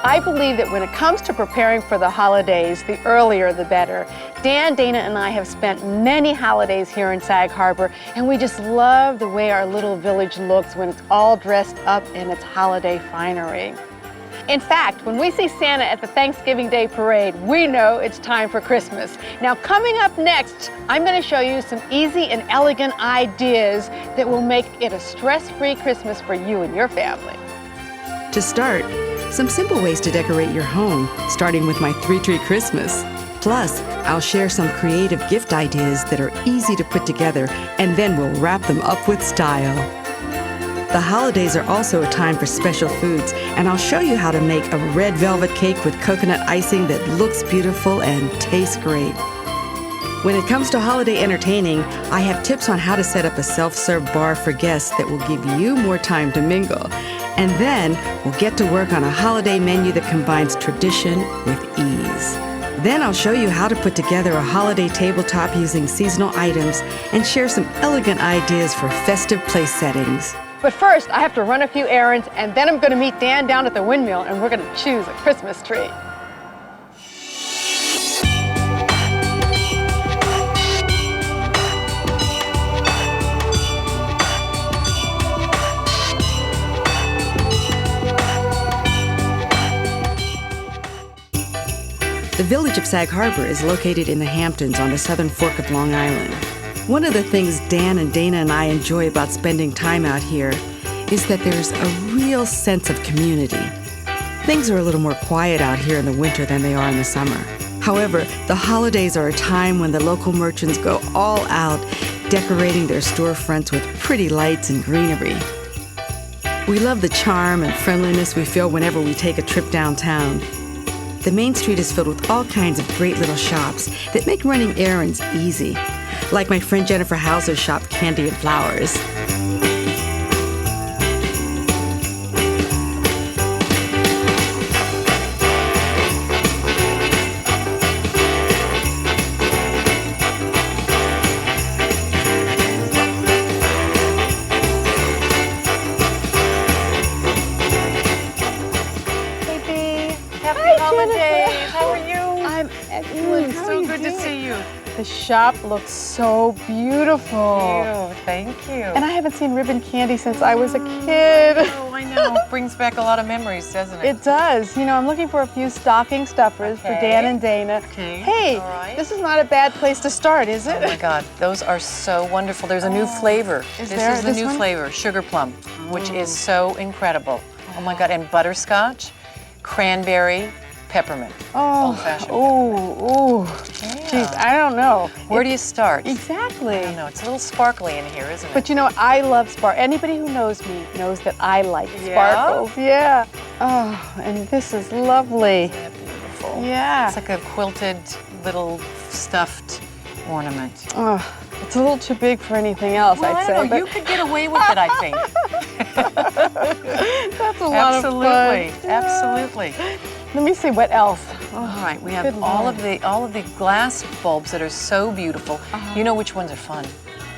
I believe that when it comes to preparing for the holidays, the earlier the better. Dan, Dana, and I have spent many holidays here in Sag Harbor, and we just love the way our little village looks when it's all dressed up in its holiday finery. In fact, when we see Santa at the Thanksgiving Day parade, we know it's time for Christmas. Now, coming up next, I'm going to show you some easy and elegant ideas that will make it a stress-free Christmas for you and your family. To start, some simple ways to decorate your home, starting with my 3-tree Christmas. Plus, I'll share some creative gift ideas that are easy to put together, and then we'll wrap them up with style. The holidays are also a time for special foods, and I'll show you how to make a red velvet cake with coconut icing that looks beautiful and tastes great. When it comes to holiday entertaining, I have tips on how to set up a self-serve bar for guests that will give you more time to mingle. And then we'll get to work on a holiday menu that combines tradition with ease. Then I'll show you how to put together a holiday tabletop using seasonal items and share some elegant ideas for festive place settings. But first, I have to run a few errands, and then I'm going to meet Dan down at the windmill, and we're going to choose a Christmas tree. The village of Sag Harbor is located in the Hamptons on the southern fork of Long Island. One of the things Dan and Dana and I enjoy about spending time out here is that there's a real sense of community. Things are a little more quiet out here in the winter than they are in the summer. However, the holidays are a time when the local merchants go all out, decorating their storefronts with pretty lights and greenery. We love the charm and friendliness we feel whenever we take a trip downtown. The main street is filled with all kinds of great little shops that make running errands easy, like my friend Jennifer Hauser's shop, Candy and Flowers. The shop looks so beautiful. Thank you. And I haven't seen ribbon candy since I was a kid. Oh, I know. Brings back a lot of memories, doesn't it? It does. You know, I'm looking for a few stocking stuffers for Dan and Dana. Okay. Hey, all right. This is not a bad place to start, is it? Oh my God, those are so wonderful. There's a new flavor. Is this there is the this new one? flavor, sugar plum, which is so incredible. Oh my God, and butterscotch, cranberry, peppermint. Oh, old-fashioned ooh. Geez, I don't know. Where do you start? Exactly. I don't know. It's a little sparkly in here, isn't it? But you know, I love sparkles. Anybody who knows me knows that I like Yeah? sparkles. Yeah. Oh, and this is lovely. Isn't that beautiful? Yeah. It's like a quilted little stuffed ornament. Oh, it's a little too big for anything else, Well, I'd I say. don't know. You could get away with it, I think. That's a lot of fun. Absolutely. Let me see what else. All right, we have Good all Lord. of the glass bulbs that are so beautiful. You know which ones are fun?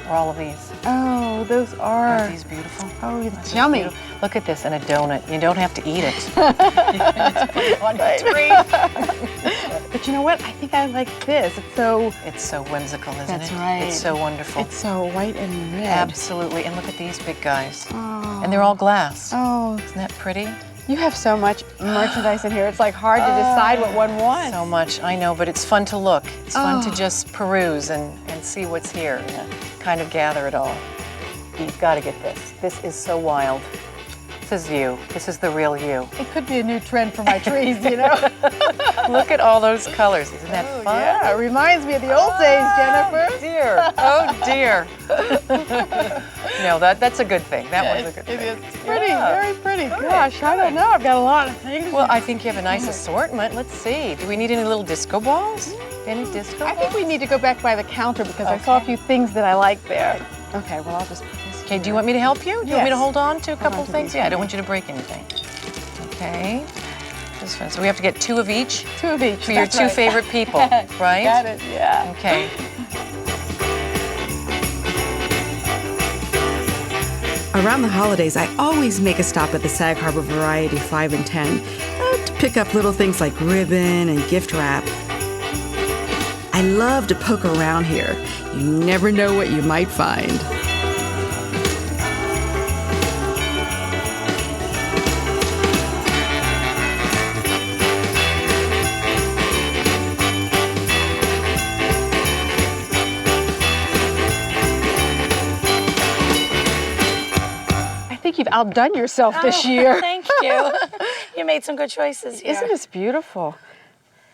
Or all of these? Oh, those Aren't are. these beautiful? Oh, it's Aren't yummy. these beautiful? Look at this, and a donut. You don't have to eat it. You can just put it on your tree. But you know what? I think I like this. It's so whimsical, isn't That's it? right. It's so wonderful. It's so white and red. Absolutely. And look at these big guys. Oh. And they're all glass. Oh, Isn't that pretty? you have so much merchandise in here. It's like hard to decide what one wants. So much, I know, but it's fun to look. It's fun to Oh. just peruse and see what's here and kind of gather it all. You've got to get this. This is so wild. This is you. This is the real you. It could be a new trend for my trees, you know? Look at all those colors. Isn't that fun? Yeah, it reminds me of the old days, Jennifer. Dear. Oh, dear. No, that's a good thing. That one's a good thing. It is pretty, Yeah. very pretty. Good, Gosh, I don't know. I've got a lot of things. Well, I think you have a nice assortment. Let's see. Do we need any little disco balls? Any disco I balls? think we need to go back by the counter because I saw a few things that I like there. Okay, well, I'll just put this. Okay, do you want me to help you? Do you want me to Yes. hold on to a couple on of to things? these. Yeah, I don't want you to break anything. Okay. This one. So we have to get 2 of each 2 of each. for your that's 2 right. favorite people, right? Got it, yeah. Okay. Around the holidays, I always make a stop at the Sag Harbor Variety 5 and 10 to pick up little things like ribbon and gift wrap. I love to poke around here. You never know what you might find. I think you've outdone yourself this year. Thank you. You made some good choices here. Isn't this beautiful?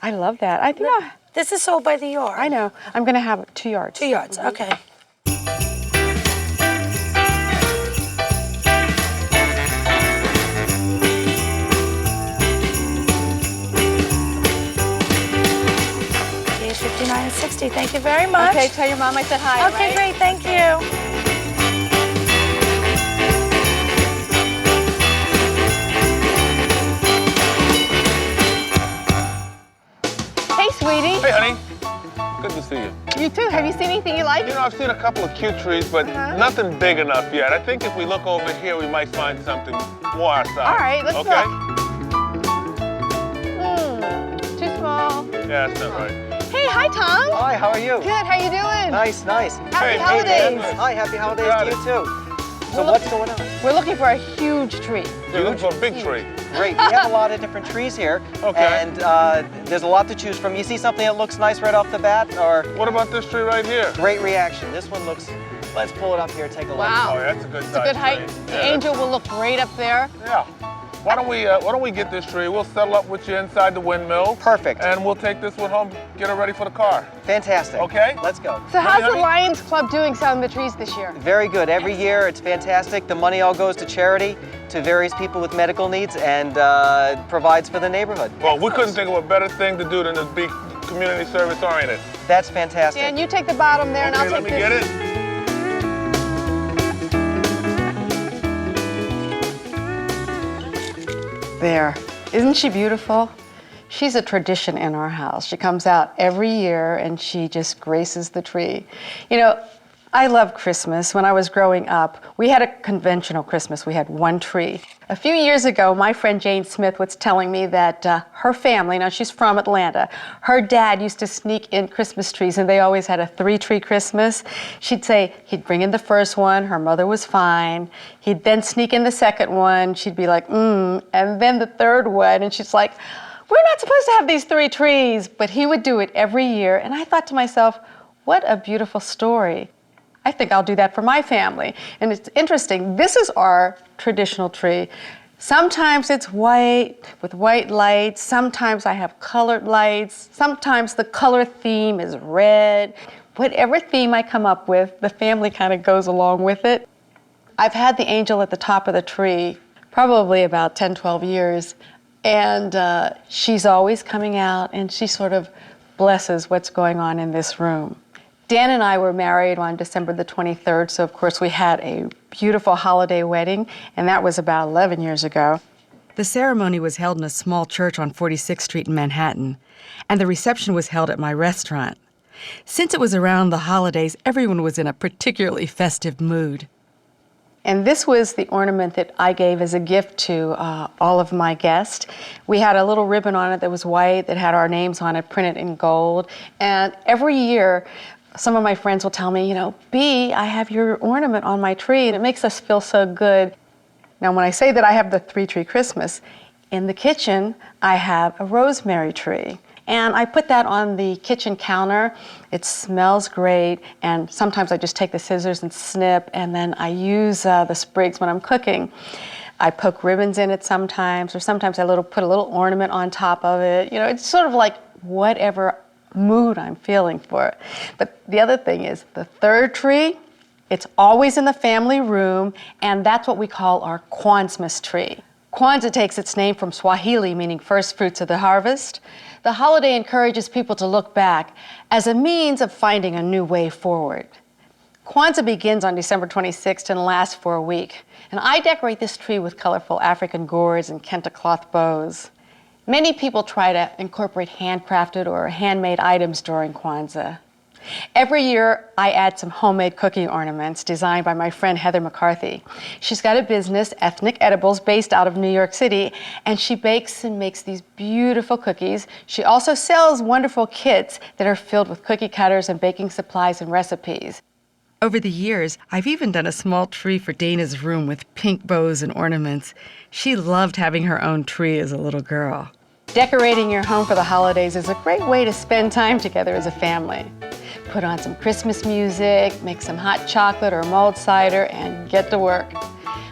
I love that. I think This is sold by the yard. I know. I'm going to have 2 yards. 2 yards, okay. Page 59 and 60. Thank you very much. Okay, tell your mom I said hi. Okay, right? great. Thank you. Hey, sweetie. Hey, honey. Good to see you. You too. Have you seen anything you like? You know, I've seen a couple of cute trees, but nothing big enough yet. I think if we look over here, we might find something more our size. All right, let's okay? look. Too small. Yeah, that's not right. Hey, hi, Tom. Hi, how are you? Good. How you doing? Nice, nice. Happy Hey, holidays. hey, Hi, happy holidays got to you it. too. So what's going on? We're looking for a huge tree. You're looking for a big tree. Great, we have a lot of different trees here. Okay. And there's a lot to choose from. You see something that looks nice right off the bat, or What about this tree right here? great reaction. This one looks, let's pull it up here, take a look. Wow. Oh, yeah, that's a good It's size a good height. tree. The Yeah, angel will look great up there. Yeah. Why don't we get this tree? We'll settle up with you inside the windmill. Perfect. And we'll take this one home, get it ready for the car. Fantastic. Okay. Let's go. So how's the honey? Lions Club doing selling the trees this year? Very good. Every year, it's fantastic. The money all goes to charity, to various people with medical needs, and provides for the neighborhood. Well, we couldn't think of a better thing to do than to be community service oriented. That's fantastic. Dan, you take the bottom there, and Okay, I'll let take me this. get it. There. Isn't she beautiful? She's a tradition in our house. She comes out every year and she just graces the tree. You know, I love Christmas. When I was growing up, we had a conventional Christmas. We had one tree. A few years ago, my friend Jane Smith was telling me that her family, now she's from Atlanta, her dad used to sneak in Christmas trees and they always had a 3-tree Christmas. She'd say he'd bring in the first one, her mother was fine. He'd then sneak in the second one, she'd be like, and then the third one, and she's like, we're not supposed to have these 3 trees, but he would do it every year. And I thought to myself, what a beautiful story. I think I'll do that for my family. And it's interesting, this is our traditional tree. Sometimes it's white with white lights, sometimes I have colored lights, sometimes the color theme is red. Whatever theme I come up with, the family kind of goes along with it. I've had the angel at the top of the tree probably about 10, 12 years, and she's always coming out and she sort of blesses what's going on in this room. Dan and I were married on December the 23rd, so of course we had a beautiful holiday wedding, and that was about 11 years ago. The ceremony was held in a small church on 46th Street in Manhattan, and the reception was held at my restaurant. Since it was around the holidays, everyone was in a particularly festive mood. And this was the ornament that I gave as a gift to all of my guests. We had a little ribbon on it that was white that had our names on it printed in gold. And every year, some of my friends will tell me, you know, Bea, I have your ornament on my tree, and it makes us feel so good. Now, when I say that I have the 3-tree Christmas, in the kitchen, I have a rosemary tree. And I put that on the kitchen counter. It smells great, and sometimes I just take the scissors and snip, and then I use the sprigs when I'm cooking. I poke ribbons in it sometimes, or sometimes I put a little ornament on top of it. You know, it's sort of like whatever mood I'm feeling for it. But the other thing is, the 3rd tree, it's always in the family room, and that's what we call our Kwanzaa tree. Kwanzaa takes its name from Swahili, meaning first fruits of the harvest. The holiday encourages people to look back as a means of finding a new way forward. Kwanzaa begins on December 26th and lasts for a week. And I decorate this tree with colorful African gourds and kente cloth bows. Many people try to incorporate handcrafted or handmade items during Kwanzaa. Every year, I add some homemade cookie ornaments designed by my friend Heather McCarthy. She's got a business, Ethnic Edibles, based out of New York City, and she bakes and makes these beautiful cookies. She also sells wonderful kits that are filled with cookie cutters and baking supplies and recipes. Over the years, I've even done a small tree for Dana's room with pink bows and ornaments. She loved having her own tree as a little girl. Decorating your home for the holidays is a great way to spend time together as a family. Put on some Christmas music, make some hot chocolate or mulled cider, and get to work.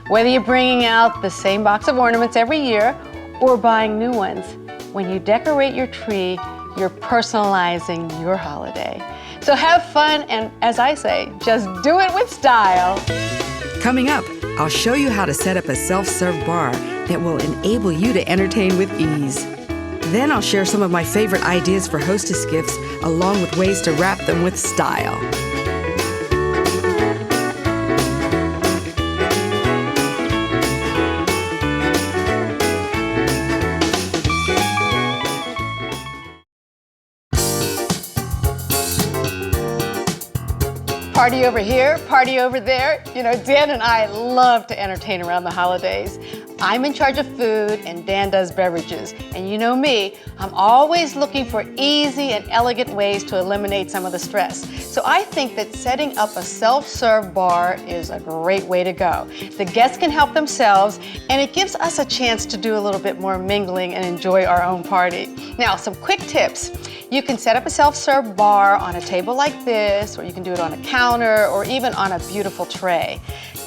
Whether you're bringing out the same box of ornaments every year or buying new ones, when you decorate your tree, you're personalizing your holiday. So have fun, and as I say, just do it with style. Coming up, I'll show you how to set up a self-serve bar that will enable you to entertain with ease. Then I'll share some of my favorite ideas for hostess gifts, along with ways to wrap them with style. Party over here, party over there. You know, Dan and I love to entertain around the holidays. I'm in charge of food and Dan does beverages. And you know me, I'm always looking for easy and elegant ways to eliminate some of the stress. So I think that setting up a self-serve bar is a great way to go. The guests can help themselves, and it gives us a chance to do a little bit more mingling and enjoy our own party. Now, some quick tips. You can set up a self-serve bar on a table like this, or you can do it on a counter, or even on a beautiful tray.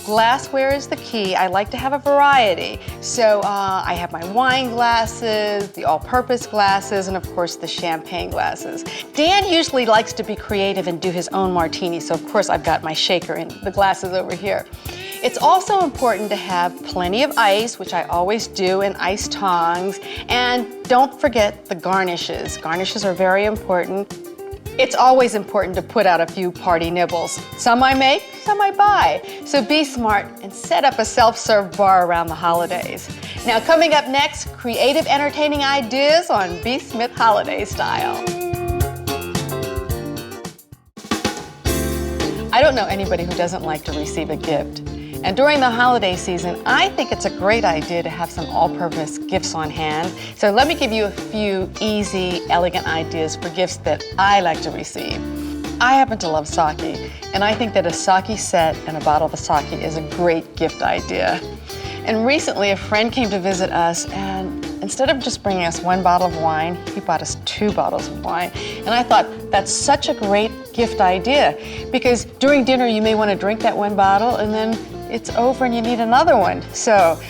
Glassware is the key. I like to have a variety. So I have my wine glasses, the all-purpose glasses, and of course the champagne glasses. Dan usually likes to be creative and do his own martini, so of course I've got my shaker and the glasses over here. It's also important to have plenty of ice, which I always do, and ice tongs. And don't forget the garnishes. Garnishes are very important. It's always important to put out a few party nibbles. Some I make, some I buy. So be smart and set up a self-serve bar around the holidays. Now coming up next, creative entertaining ideas on B. Smith holiday style. I don't know anybody who doesn't like to receive a gift. And during the holiday season, I think it's a great idea to have some all-purpose gifts on hand. So let me give you a few easy, elegant ideas for gifts that I like to receive. I happen to love sake, and I think that a sake set and a bottle of sake is a great gift idea. And recently, a friend came to visit us, and instead of just bringing us one bottle of wine, he bought us 2 bottles of wine. And I thought, that's such a great gift idea, because during dinner, you may want to drink that one bottle, and then it's over and you need another one. So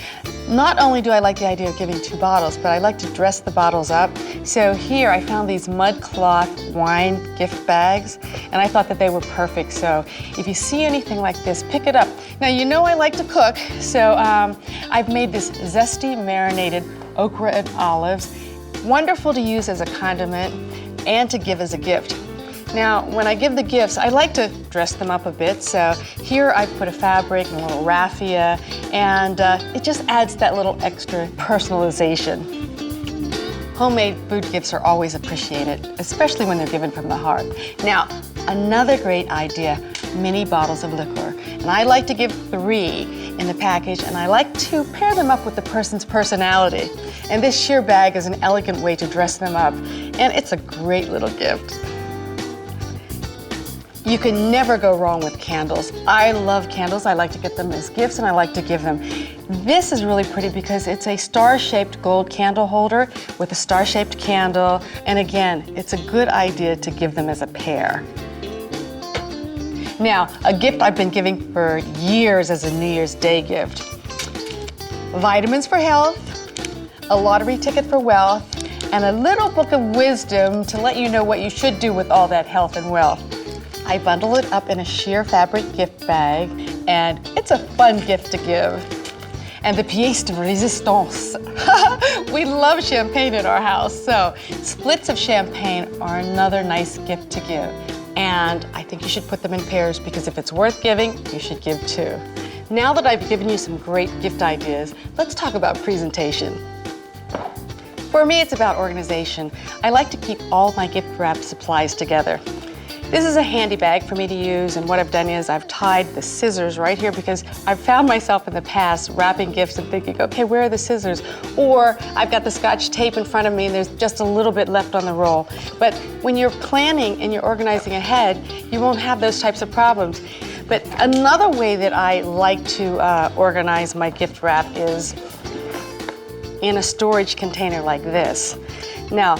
not only do I like the idea of giving 2 bottles, but I like to dress the bottles up. So here I found these mud cloth wine gift bags, and I thought that they were perfect. So if you see anything like this, pick it up. Now you know I like to cook, so I've made this zesty marinated okra and olives. Wonderful to use as a condiment and to give as a gift. Now, when I give the gifts, I like to dress them up a bit. So here I put a fabric and a little raffia, and it just adds that little extra personalization. Homemade food gifts are always appreciated, especially when they're given from the heart. Now, another great idea, mini bottles of liquor. And I like to give 3 in the package, and I like to pair them up with the person's personality. And this sheer bag is an elegant way to dress them up, and it's a great little gift. You can never go wrong with candles. I love candles. I like to get them as gifts, and I like to give them. This is really pretty because it's a star-shaped gold candle holder with a star-shaped candle. And again, it's a good idea to give them as a pair. Now, a gift I've been giving for years as a New Year's Day gift. Vitamins for health, a lottery ticket for wealth, and a little book of wisdom to let you know what you should do with all that health and wealth. I bundle it up in a sheer fabric gift bag, and it's a fun gift to give. And the pièce de résistance. We love champagne in our house, so splits of champagne are another nice gift to give. And I think you should put them in pairs, because if it's worth giving, you should give 2. Now that I've given you some great gift ideas, let's talk about presentation. For me, it's about organization. I like to keep all my gift wrap supplies together. This is a handy bag for me to use, and what I've done is I've tied the scissors right here because I've found myself in the past wrapping gifts and thinking, okay, where are the scissors? Or I've got the Scotch tape in front of me and there's just a little bit left on the roll. But when you're planning and you're organizing ahead, you won't have those types of problems. But another way that I like to organize my gift wrap is in a storage container like this. Now,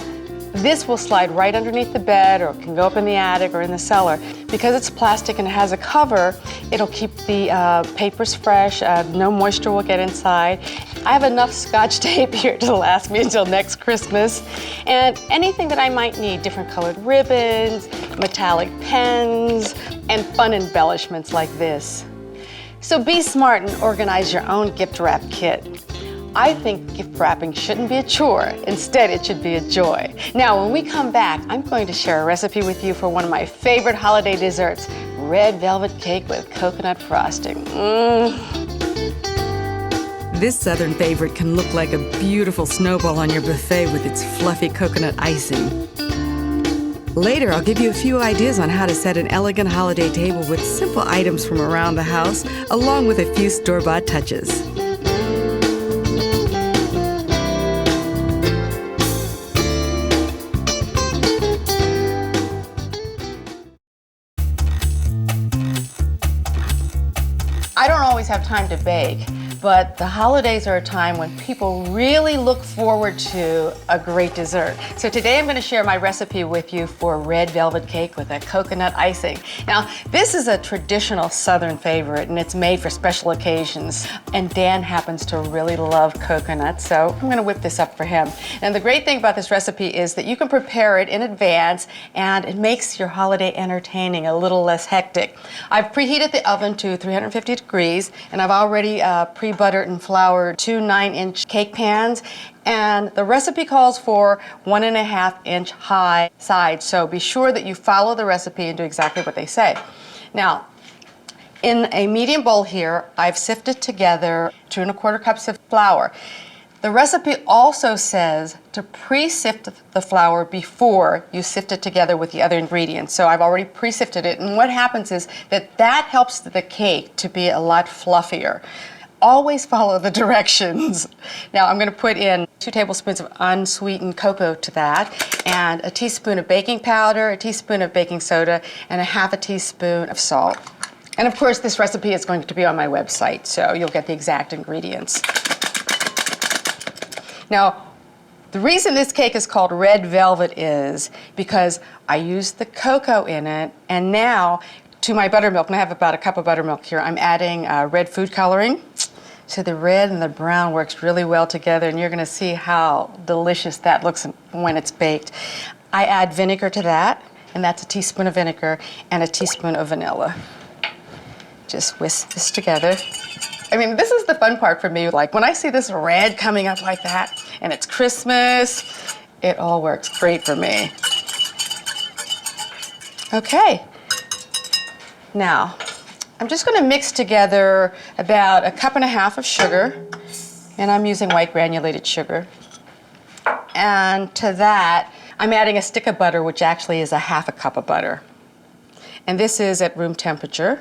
this will slide right underneath the bed or it can go up in the attic or in the cellar. Because it's plastic and it has a cover, it'll keep the papers fresh, no moisture will get inside. I have enough Scotch tape here to last me until next Christmas. And anything that I might need, different colored ribbons, metallic pens, and fun embellishments like this. So be smart and organize your own gift wrap kit. I think gift wrapping shouldn't be a chore. Instead, it should be a joy. Now, when we come back, I'm going to share a recipe with you for one of my favorite holiday desserts, red velvet cake with coconut frosting. This southern favorite can look like a beautiful snowball on your buffet with its fluffy coconut icing. Later, I'll give you a few ideas on how to set an elegant holiday table with simple items from around the house, along with a few store-bought touches. I don't always have time to bake, but the holidays are a time when people really look forward to a great dessert. So today I'm going to share my recipe with you for red velvet cake with a coconut icing. Now, this is a traditional Southern favorite and it's made for special occasions. And Dan happens to really love coconut, so I'm going to whip this up for him. And the great thing about this recipe is that you can prepare it in advance and it makes your holiday entertaining a little less hectic. I've preheated the oven to 350 degrees and I've already pre-buttered and floured 2 9-inch cake pans, and the recipe calls for 1.5-inch high sides, so be sure that you follow the recipe and do exactly what they say. Now, in a medium bowl here, I've sifted together 2 1/4 cups of flour. The recipe also says to pre-sift the flour before you sift it together with the other ingredients. So I've already pre-sifted it, and what happens is that helps the cake to be a lot fluffier. Always follow the directions. Now I'm going to put in 2 tablespoons of unsweetened cocoa to that, and a teaspoon of baking powder, a teaspoon of baking soda, and 1/2 teaspoon of salt. And of course this recipe is going to be on my website, so you'll get the exact ingredients. Now, the reason this cake is called red velvet is because I used the cocoa in it, and now to my buttermilk, and I have about a cup of buttermilk here, I'm adding red food coloring. So the red and the brown works really well together, and you're going to see how delicious that looks when it's baked. I add vinegar to that, and that's a teaspoon of vinegar and a teaspoon of vanilla. Just whisk this together. I mean, this is the fun part for me. Like when I see this red coming up like that, and it's Christmas, it all works great for me. Okay. Now, I'm just going to mix together about 1.5 cups of sugar, and I'm using white granulated sugar. And to that, I'm adding a stick of butter, which actually is 1/2 cup of butter. And this is at room temperature.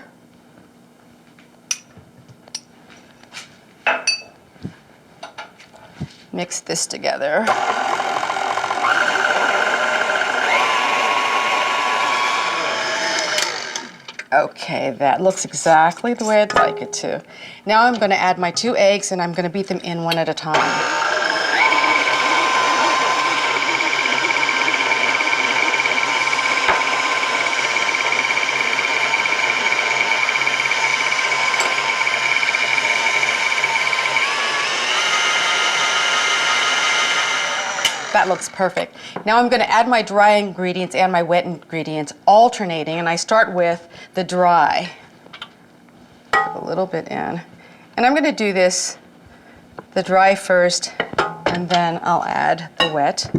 Mix this together. Okay, that looks exactly the way I'd like it to. Now I'm going to add my 2 eggs, and I'm going to beat them in one at a time. That looks perfect. Now I'm going to add my dry ingredients and my wet ingredients, alternating, and I start with the dry. Put a little bit in. And I'm going to do this, the dry first, and then I'll add the wet.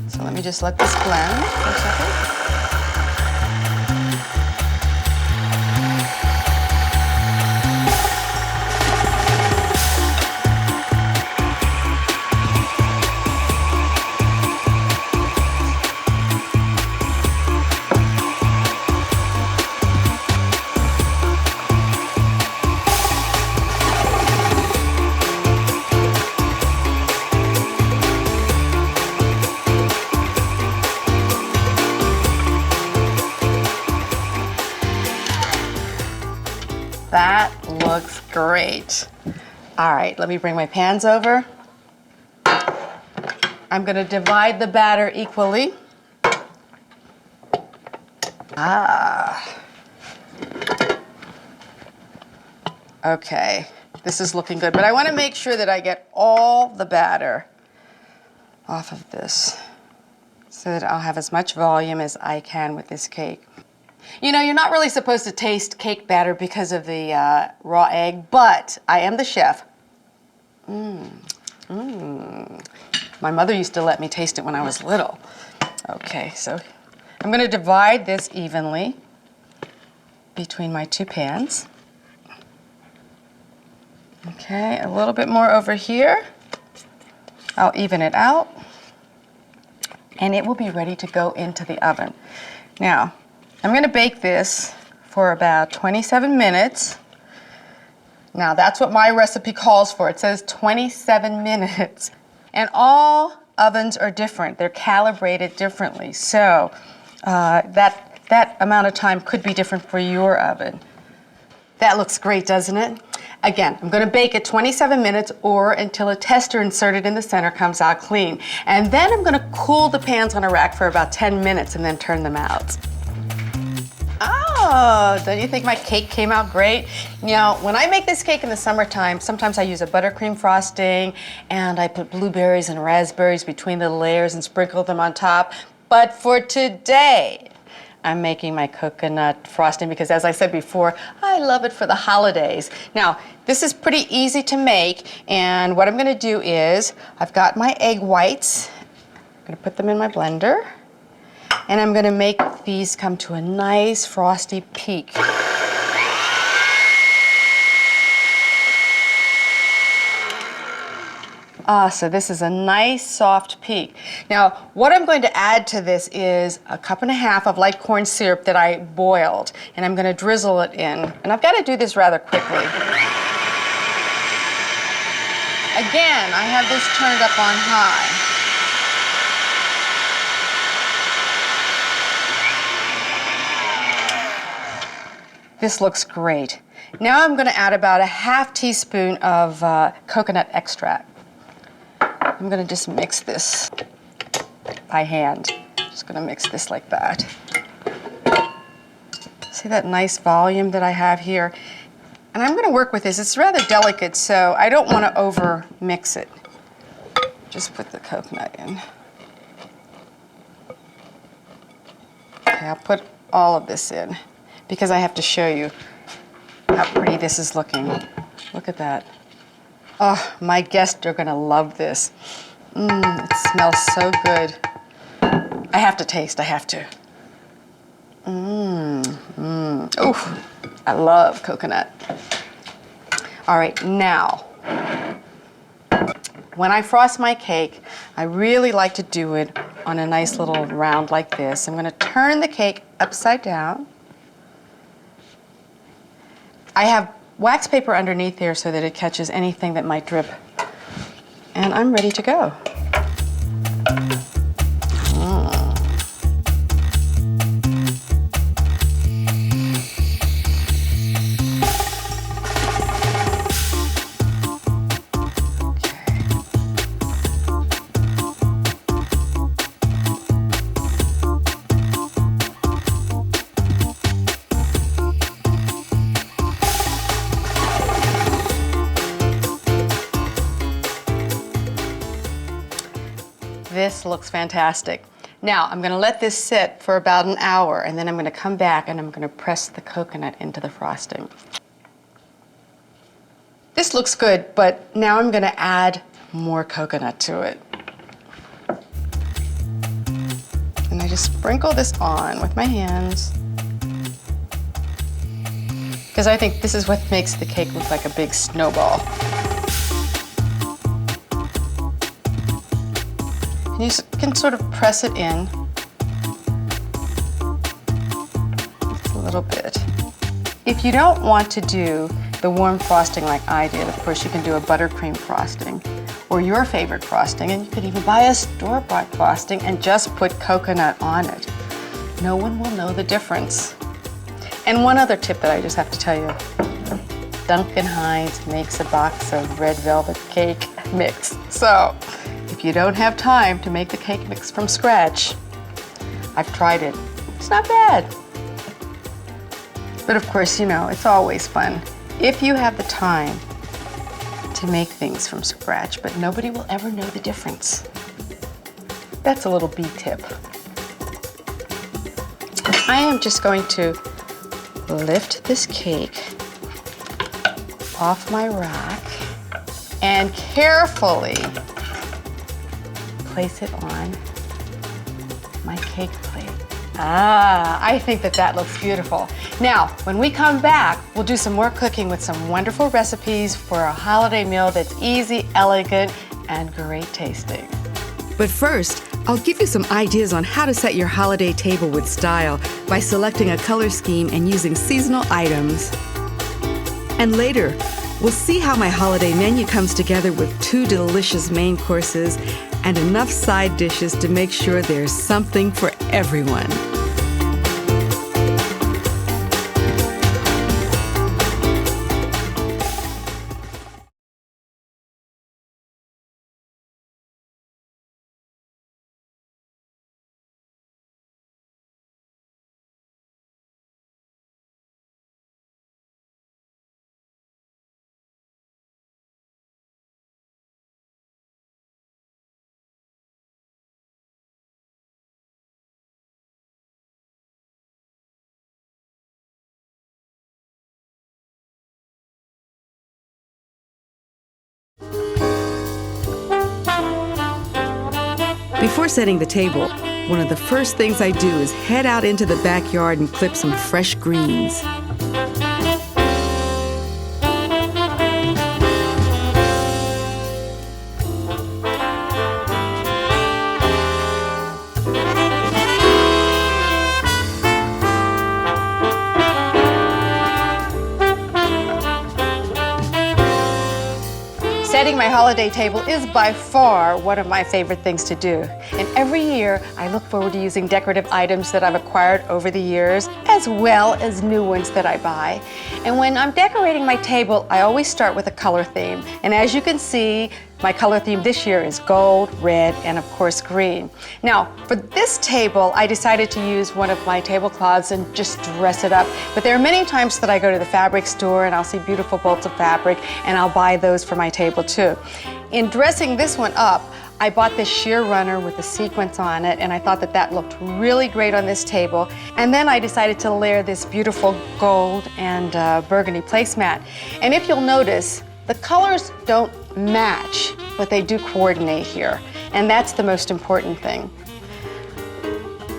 So let me just let this blend for a second. great. All right, let me bring my pans over. I'm gonna divide the batter equally. Okay, this is looking good, but I wanna make sure that I get all the batter off of this so that I'll have as much volume as I can with this cake. You know, you're not really supposed to taste cake batter because of the raw egg, but I am the chef. My mother used to let me taste it when I was little. Okay, so I'm gonna divide this evenly between my two pans. Okay, a little bit more over here. I'll even it out, and it will be ready to go into the oven. Now, I'm gonna bake this for about 27 minutes. Now, that's what my recipe calls for. It says 27 minutes. And all ovens are different. They're calibrated differently. So that amount of time could be different for your oven. That looks great, doesn't it? Again, I'm gonna bake it 27 minutes or until a tester inserted in the center comes out clean. And then I'm gonna cool the pans on a rack for about 10 minutes and then turn them out. Oh, don't you think my cake came out great? You know, when I make this cake in the summertime, sometimes I use a buttercream frosting and I put blueberries and raspberries between the layers and sprinkle them on top. But for today, I'm making my coconut frosting because, as I said before, I love it for the holidays. Now, this is pretty easy to make, and what I'm gonna do is, I've got my egg whites. I'm gonna put them in my blender, and I'm gonna make these come to a nice frosty peak. So this is a nice soft peak. Now, what I'm going to add to this is 1.5 cups of light corn syrup that I boiled, and I'm gonna drizzle it in. And I've gotta do this rather quickly. Again, I have this turned up on high. This looks great. Now I'm gonna add about 1/2 teaspoon of coconut extract. I'm gonna just mix this by hand. Just gonna mix this like that. See that nice volume that I have here? And I'm gonna work with this. It's rather delicate, so I don't wanna over mix it. Just put the coconut in. Okay, I'll put all of this in because I have to show you how pretty this is looking. Look at that. Oh, my guests are gonna love this. It smells so good. I have to taste, I have to. Ooh, I love coconut. All right, now, when I frost my cake, I really like to do it on a nice little round like this. I'm gonna turn the cake upside down. I have wax paper underneath there so that it catches anything that might drip. And I'm ready to go. This looks fantastic. Now, I'm gonna let this sit for about an hour, and then I'm gonna come back and I'm gonna press the coconut into the frosting. This looks good, but now I'm gonna add more coconut to it. And I just sprinkle this on with my hands, because I think this is what makes the cake look like a big snowball. You can sort of press it in just a little bit. If you don't want to do the warm frosting like I did, of course you can do a buttercream frosting or your favorite frosting, and you could even buy a store-bought frosting and just put coconut on it. No one will know the difference. And one other tip that I just have to tell you. Duncan Hines makes a box of red velvet cake mix. So, if you don't have time to make the cake mix from scratch, I've tried it. It's not bad. But of course, you know, it's always fun if you have the time to make things from scratch, but nobody will ever know the difference. That's a little B tip. I am just going to lift this cake off my rack and carefully place it on my cake plate. I think that looks beautiful. Now, when we come back, we'll do some more cooking with some wonderful recipes for a holiday meal that's easy, elegant, and great tasting. But first, I'll give you some ideas on how to set your holiday table with style by selecting a color scheme and using seasonal items. And later, we'll see how my holiday menu comes together with 2 delicious main courses and enough side dishes to make sure there's something for everyone. Before setting the table, one of the first things I do is head out into the backyard and clip some fresh greens. Setting my holiday table is by far one of my favorite things to do. And every year, I look forward to using decorative items that I've acquired over the years, as well as new ones that I buy. And when I'm decorating my table, I always start with a color theme. And as you can see, my color theme this year is gold, red, and of course green. Now, for this table, I decided to use one of my tablecloths and just dress it up. But there are many times that I go to the fabric store and I'll see beautiful bolts of fabric and I'll buy those for my table too. In dressing this one up, I bought this sheer runner with a sequence on it, and I thought that looked really great on this table. And then I decided to layer this beautiful gold and burgundy placemat. And if you'll notice, the colors don't match, but they do coordinate here. And that's the most important thing.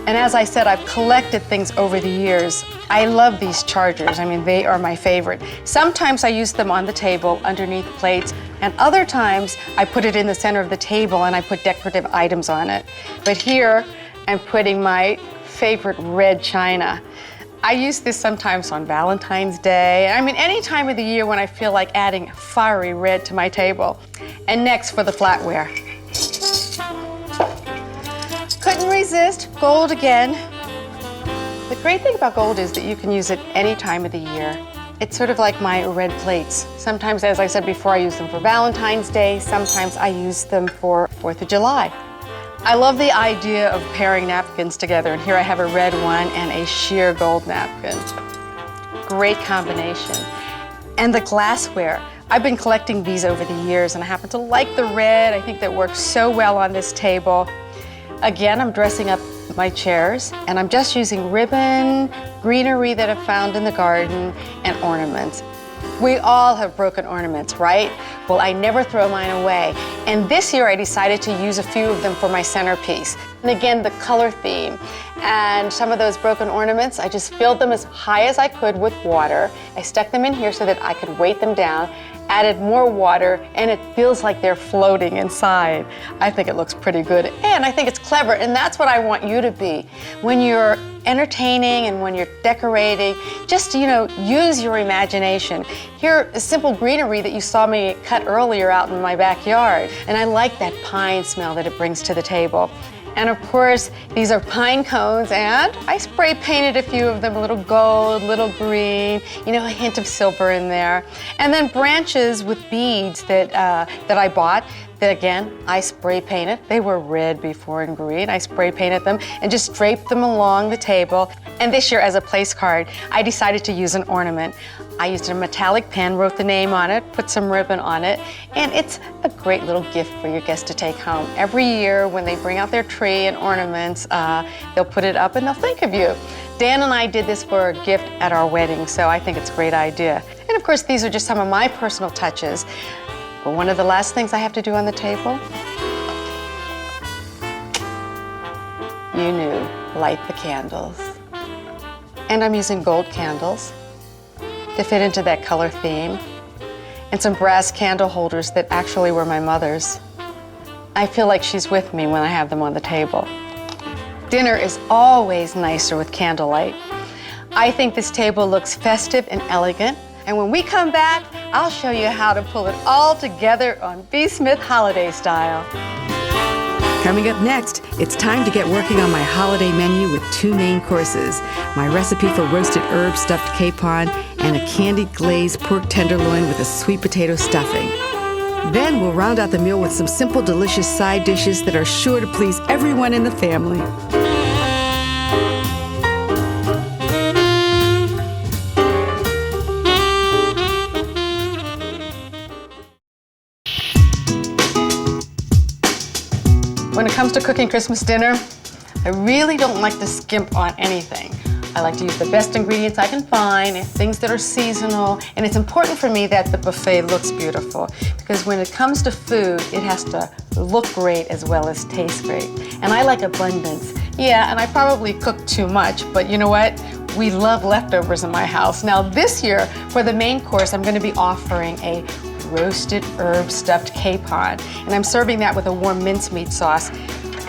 And as I said, I've collected things over the years. I love these chargers. I mean, they are my favorite. Sometimes I use them on the table underneath plates, and other times I put it in the center of the table and I put decorative items on it. But here, I'm putting my favorite red china. I use this sometimes on Valentine's Day. I mean, any time of the year when I feel like adding fiery red to my table. And next for the flatware. Couldn't resist, gold again. The great thing about gold is that you can use it any time of the year. It's sort of like my red plates. Sometimes, as I said before, I use them for Valentine's Day. Sometimes I use them for 4th of July. I love the idea of pairing napkins together, and here I have a red one and a sheer gold napkin. Great combination. And the glassware. I've been collecting these over the years, and I happen to like the red. I think that works so well on this table. Again, I'm dressing up my chairs, and I'm just using ribbon, greenery that I've found in the garden, and ornaments. We all have broken ornaments, right? Well, I never throw mine away. And this year I decided to use a few of them for my centerpiece. And again, the color theme. And some of those broken ornaments, I just filled them as high as I could with water. I stuck them in here so that I could weight them down, added more water, and it feels like they're floating inside. I think it looks pretty good, and I think it's clever, and that's what I want you to be. When you're entertaining and when you're decorating, just, use your imagination. Here, a simple greenery that you saw me cut earlier out in my backyard, and I like that pine smell that it brings to the table. And of course, these are pine cones, and I spray painted a few of them, a little gold, little green, you know, a hint of silver in there. And then branches with beads that I bought. That again, I spray painted. They were red before and green. I spray painted them and just draped them along the table. And this year, as a place card, I decided to use an ornament. I used a metallic pen, wrote the name on it, put some ribbon on it, and it's a great little gift for your guests to take home. Every year when they bring out their tree and ornaments, they'll put it up and they'll think of you. Dan and I did this for a gift at our wedding, so I think it's a great idea. And of course, these are just some of my personal touches. But one of the last things I have to do on the table, you knew, light the candles. And I'm using gold candles to fit into that color theme, and some brass candle holders that actually were my mother's. I feel like she's with me when I have them on the table. Dinner is always nicer with candlelight. I think this table looks festive and elegant, and when we come back, I'll show you how to pull it all together on B. Smith holiday style. Coming up next, it's time to get working on my holiday menu with 2 main courses, my recipe for roasted herb stuffed capon and a candied glazed pork tenderloin with a sweet potato stuffing. Then we'll round out the meal with some simple, delicious side dishes that are sure to please everyone in the family. When it comes to cooking Christmas dinner, I really don't like to skimp on anything. I like to use the best ingredients I can find, things that are seasonal, and it's important for me that the buffet looks beautiful, because when it comes to food, it has to look great as well as taste great. And I like abundance. Yeah, and I probably cook too much, but you know what? We love leftovers in my house. Now this year, for the main course, I'm gonna be offering a roasted herb stuffed capon, and I'm serving that with a warm mincemeat sauce.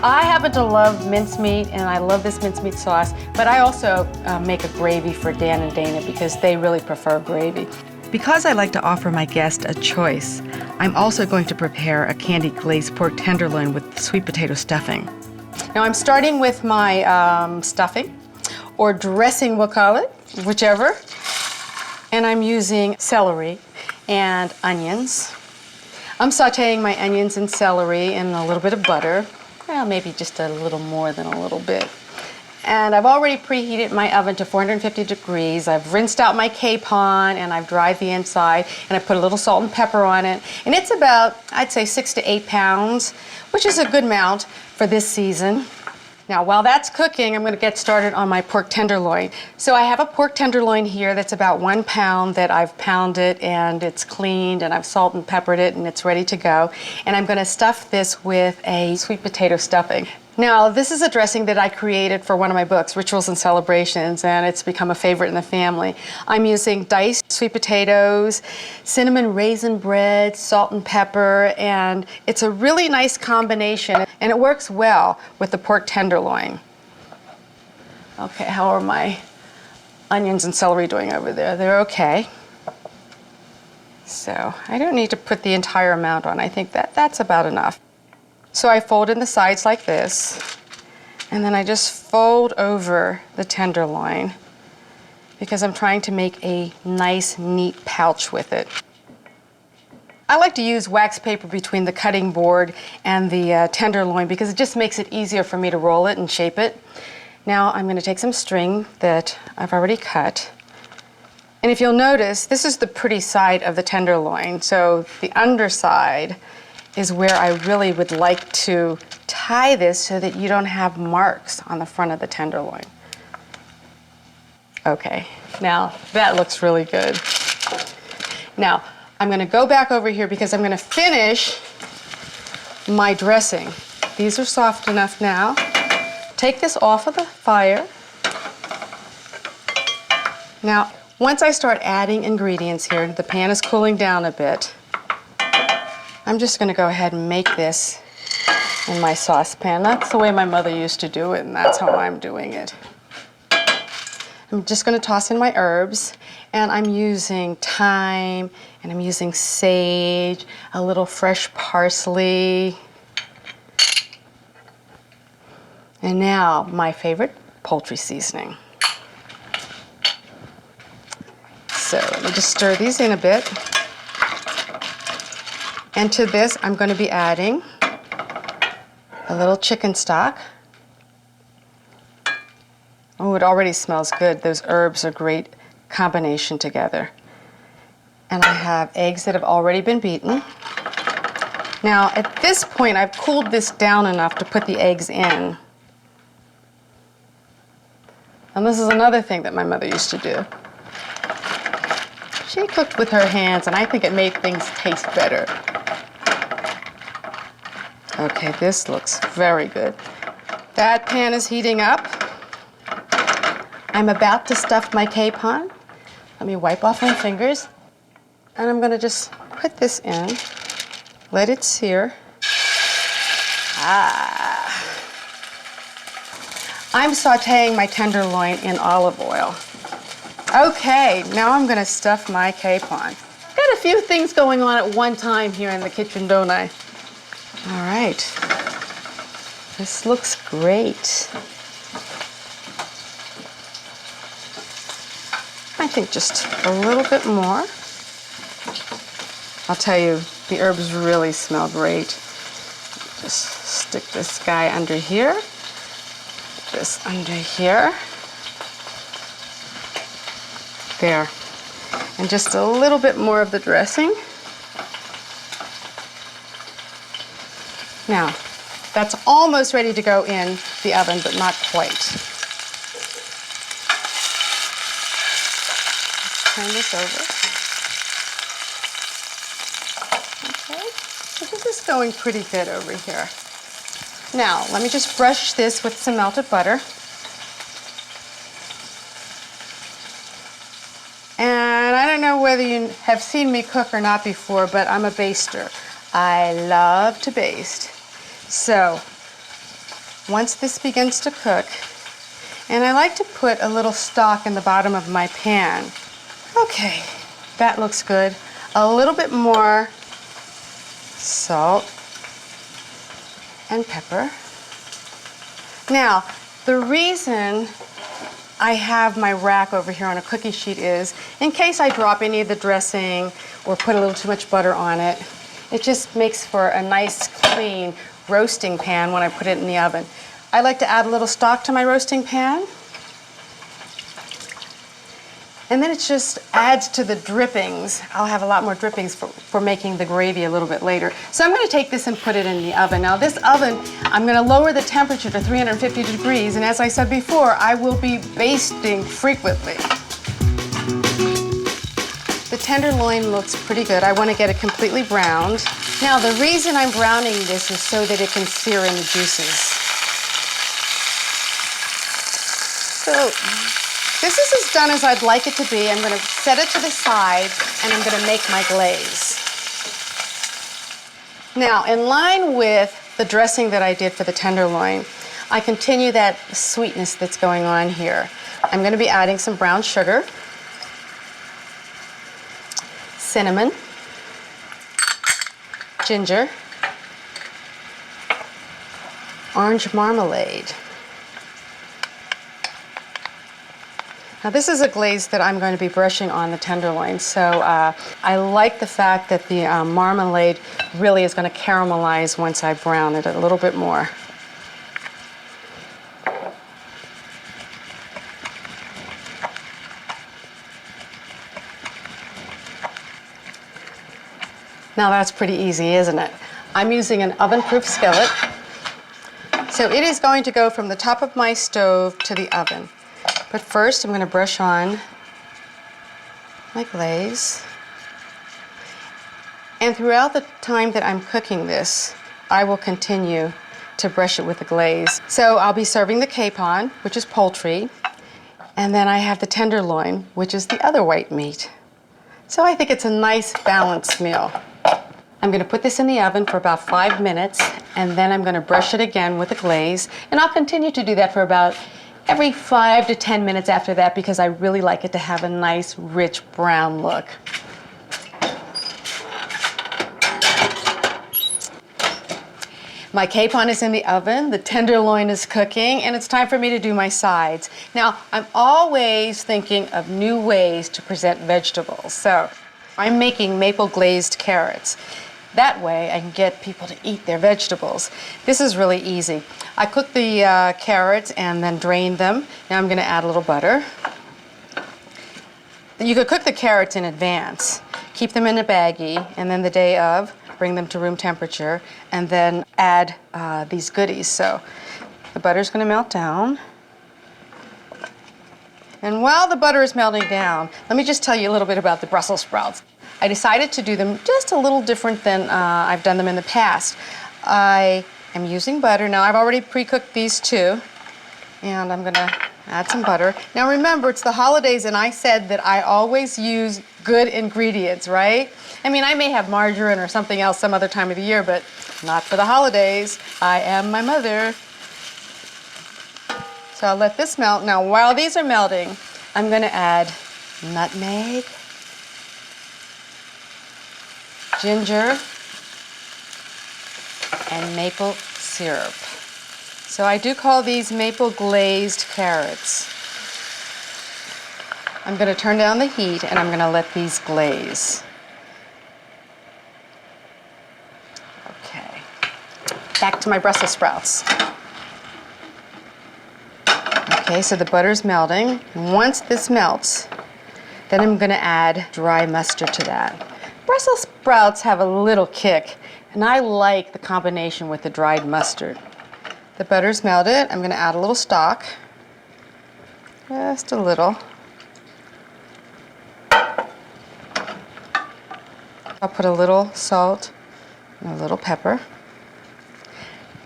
I happen to love mincemeat, and I love this mincemeat sauce, but I also make a gravy for Dan and Dana because they really prefer gravy. Because I like to offer my guests a choice, I'm also going to prepare a candied glazed pork tenderloin with sweet potato stuffing. Now I'm starting with my stuffing, or dressing we'll call it, whichever, and I'm using celery and onions. I'm sauteing my onions and celery in a little bit of butter. Well, maybe just a little more than a little bit. And I've already preheated my oven to 450 degrees. I've rinsed out my capon and I've dried the inside, and I put a little salt and pepper on it. And it's about, I'd say, 6 to 8 pounds, which is a good amount for this season. Now, while that's cooking, I'm going to get started on my pork tenderloin. So I have a pork tenderloin here that's about 1 pound that I've pounded, and it's cleaned, and I've salt and peppered it, and it's ready to go. And I'm going to stuff this with a sweet potato stuffing. Now, this is a dressing that I created for one of my books, Rituals and Celebrations, and it's become a favorite in the family. I'm using diced sweet potatoes, cinnamon raisin bread, salt and pepper, and it's a really nice combination, and it works well with the pork tenderloin. Okay, how are my onions and celery doing over there? They're okay. So I don't need to put the entire amount on. I think that's about enough. So I fold in the sides like this, and then I just fold over the tenderloin because I'm trying to make a nice, neat pouch with it. I like to use wax paper between the cutting board and the tenderloin because it just makes it easier for me to roll it and shape it. Now I'm going to take some string that I've already cut. And if you'll notice, this is the pretty side of the tenderloin, so the underside is where I really would like to tie this so that you don't have marks on the front of the tenderloin. Okay, now that looks really good. Now, I'm gonna go back over here because I'm gonna finish my dressing. These are soft enough now. Take this off of the fire. Now, once I start adding ingredients here, the pan is cooling down a bit. I'm just going to go ahead and make this in my saucepan. That's the way my mother used to do it, and that's how I'm doing it. I'm just going to toss in my herbs, and I'm using thyme, and I'm using sage, a little fresh parsley. And now, my favorite, poultry seasoning. So let me just stir these in a bit. And to this, I'm going to be adding a little chicken stock. Oh, it already smells good. Those herbs are great combination together. And I have eggs that have already been beaten. Now, at this point, I've cooled this down enough to put the eggs in. And this is another thing that my mother used to do. She cooked with her hands, and I think it made things taste better. Okay, this looks very good. That pan is heating up. I'm about to stuff my capon. Let me wipe off my fingers. And I'm gonna just put this in, let it sear. I'm sauteing my tenderloin in olive oil. Okay, now I'm gonna stuff my capon. Got a few things going on at one time here in the kitchen, don't I? All right, this looks great. I think just a little bit more. I'll tell you, the herbs really smell great. Just stick this guy under here, this under here. There. And just a little bit more of the dressing. Now, that's almost ready to go in the oven, but not quite. Let's turn this over. Okay, so this is going pretty good over here. Now, let me just brush this with some melted butter. And I don't know whether you have seen me cook or not before, but I'm a baster. I love to baste. So, once this begins to cook, and I like to put a little stock in the bottom of my pan. Okay, that looks good. A little bit more salt and pepper. Now, the reason I have my rack over here on a cookie sheet is, in case I drop any of the dressing or put a little too much butter on it, it just makes for a nice, clean roasting pan when I put it in the oven. I like to add a little stock to my roasting pan. And then it just adds to the drippings. I'll have a lot more drippings for making the gravy a little bit later. So I'm going to take this and put it in the oven. Now this oven, I'm going to lower the temperature to 350 degrees. And as I said before, I will be basting frequently. The tenderloin looks pretty good. I want to get it completely browned. Now the reason I'm browning this is so that it can sear in the juices. So this is as done as I'd like it to be. I'm going to set it to the side and I'm going to make my glaze. Now, in line with the dressing that I did for the tenderloin, I continue that sweetness that's going on here. I'm going to be adding some brown sugar, cinnamon, ginger, orange marmalade. Now this is a glaze that I'm going to be brushing on the tenderloin, so I like the fact that the marmalade really is going to caramelize once I brown it a little bit more. Now that's pretty easy, isn't it? I'm using an oven-proof skillet, so it is going to go from the top of my stove to the oven. But first, I'm going to brush on my glaze. And throughout the time that I'm cooking this, I will continue to brush it with the glaze. So I'll be serving the capon, which is poultry, and then I have the tenderloin, which is the other white meat. So I think it's a nice balanced meal. I'm going to put this in the oven for about 5 minutes, and then I'm going to brush it again with the glaze, and I'll continue to do that for about every 5 to 10 minutes after that because I really like it to have a nice, rich brown look. My capon is in the oven, the tenderloin is cooking, and it's time for me to do my sides. Now, I'm always thinking of new ways to present vegetables. So, I'm making maple glazed carrots. That way, I can get people to eat their vegetables. This is really easy. I cook the carrots and then drain them. Now I'm gonna add a little butter. You could cook the carrots in advance. Keep them in a baggie, and then the day of, bring them to room temperature, and then add these goodies. So the butter's gonna melt down. And while the butter is melting down, let me just tell you a little bit about the Brussels sprouts. I decided to do them just a little different than I've done them in the past. I am using butter. Now I've already pre-cooked these two, and I'm gonna add some butter. Now remember, it's the holidays, and I said that I always use good ingredients, right? I mean, I may have margarine or something else some other time of the year, but not for the holidays. I am my mother. So I'll let this melt. Now, while these are melting, I'm gonna add nutmeg, ginger, and maple syrup. So I do call these maple glazed carrots. I'm gonna turn down the heat and I'm gonna let these glaze. Okay, back to my Brussels sprouts. Okay, so the butter's melting. Once this melts, then I'm gonna add dry mustard to that. Brussels sprouts have a little kick, and I like the combination with the dried mustard. The butter's melted. I'm gonna add a little stock. Just a little. I'll put a little salt and a little pepper.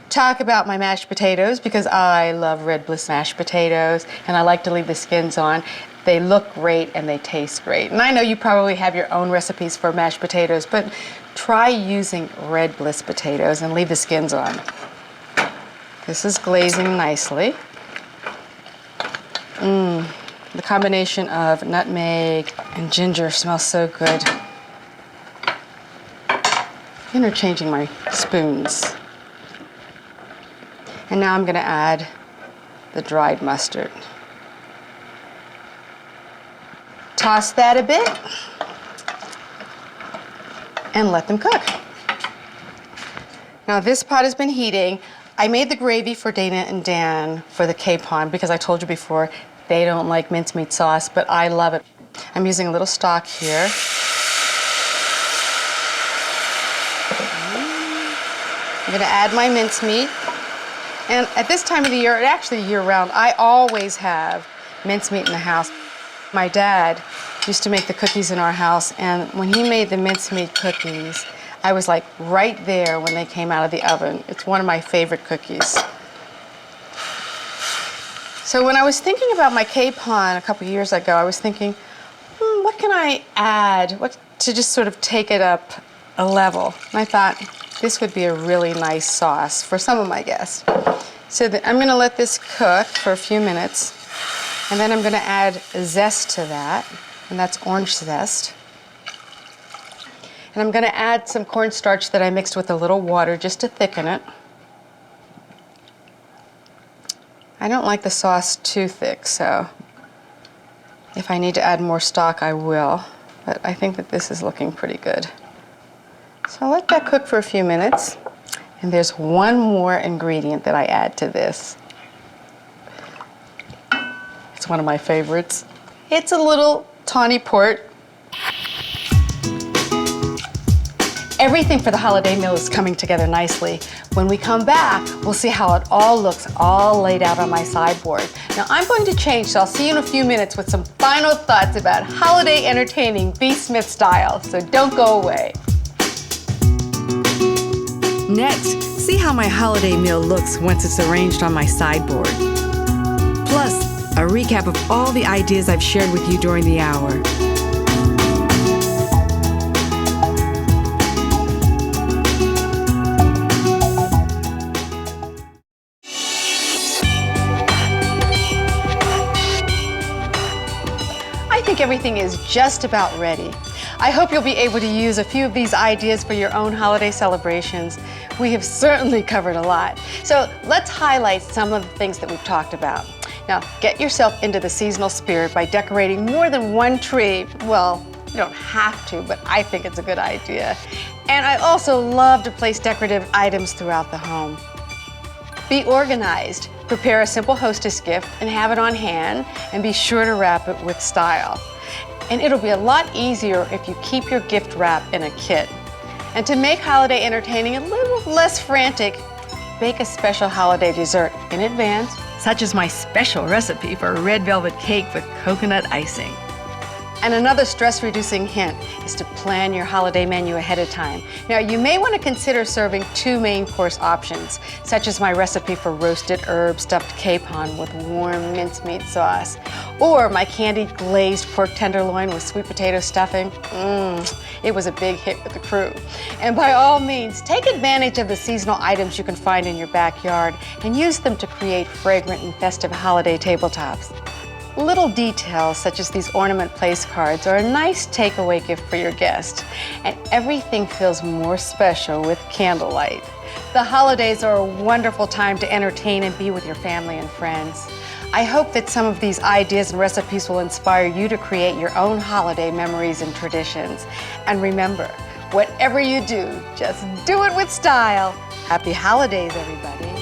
Talk about my mashed potatoes, because I love red bliss mashed potatoes and I like to leave the skins on. They look great and they taste great. And I know you probably have your own recipes for mashed potatoes, but try using red bliss potatoes and leave the skins on. This is glazing nicely. The combination of nutmeg and ginger smells so good. Interchanging my spoons. And now I'm gonna add the dried mustard. Toss that a bit and let them cook. Now this pot has been heating. I made the gravy for Dana and Dan for the capon because I told you before they don't like mincemeat sauce, but I love it. I'm using a little stock here. I'm gonna add my mincemeat. And at this time of the year, actually year-round, I always have mincemeat in the house. My dad used to make the cookies in our house, and when he made the mincemeat cookies, I was like right there when they came out of the oven. It's one of my favorite cookies. So when I was thinking about my capon a couple years ago, I was thinking, what can I add to just sort of take it up a level? And I thought, this would be a really nice sauce for some of my guests. So I'm gonna let this cook for a few minutes, and then I'm gonna add zest to that, and that's orange zest. And I'm gonna add some cornstarch that I mixed with a little water just to thicken it. I don't like the sauce too thick, so if I need to add more stock, I will, but I think that this is looking pretty good. So I'll let that cook for a few minutes. And there's one more ingredient that I add to this. It's one of my favorites. It's a little tawny port. Everything for the holiday meal is coming together nicely. When we come back, we'll see how it all looks, all laid out on my sideboard. Now I'm going to change, so I'll see you in a few minutes with some final thoughts about holiday entertaining B. Smith style, so don't go away. Next, see how my holiday meal looks once it's arranged on my sideboard. Plus, a recap of all the ideas I've shared with you during the hour. I think everything is just about ready. I hope you'll be able to use a few of these ideas for your own holiday celebrations. We have certainly covered a lot. So let's highlight some of the things that we've talked about. Now, get yourself into the seasonal spirit by decorating more than one tree. Well, you don't have to, but I think it's a good idea. And I also love to place decorative items throughout the home. Be organized. Prepare a simple hostess gift and have it on hand, and be sure to wrap it with style. And it'll be a lot easier if you keep your gift wrap in a kit. And to make holiday entertaining a little less frantic, bake a special holiday dessert in advance, such as my special recipe for a red velvet cake with coconut icing. And another stress-reducing hint is to plan your holiday menu ahead of time. Now, you may want to consider serving 2 main course options, such as my recipe for roasted herb stuffed capon with warm mincemeat sauce, or my candied glazed pork tenderloin with sweet potato stuffing. It was a big hit with the crew. And by all means, take advantage of the seasonal items you can find in your backyard and use them to create fragrant and festive holiday tabletops. Little details such as these ornament place cards are a nice takeaway gift for your guests, and everything feels more special with candlelight. The holidays are a wonderful time to entertain and be with your family and friends. I hope that some of these ideas and recipes will inspire you to create your own holiday memories and traditions. And remember, whatever you do, just do it with style. Happy holidays, everybody.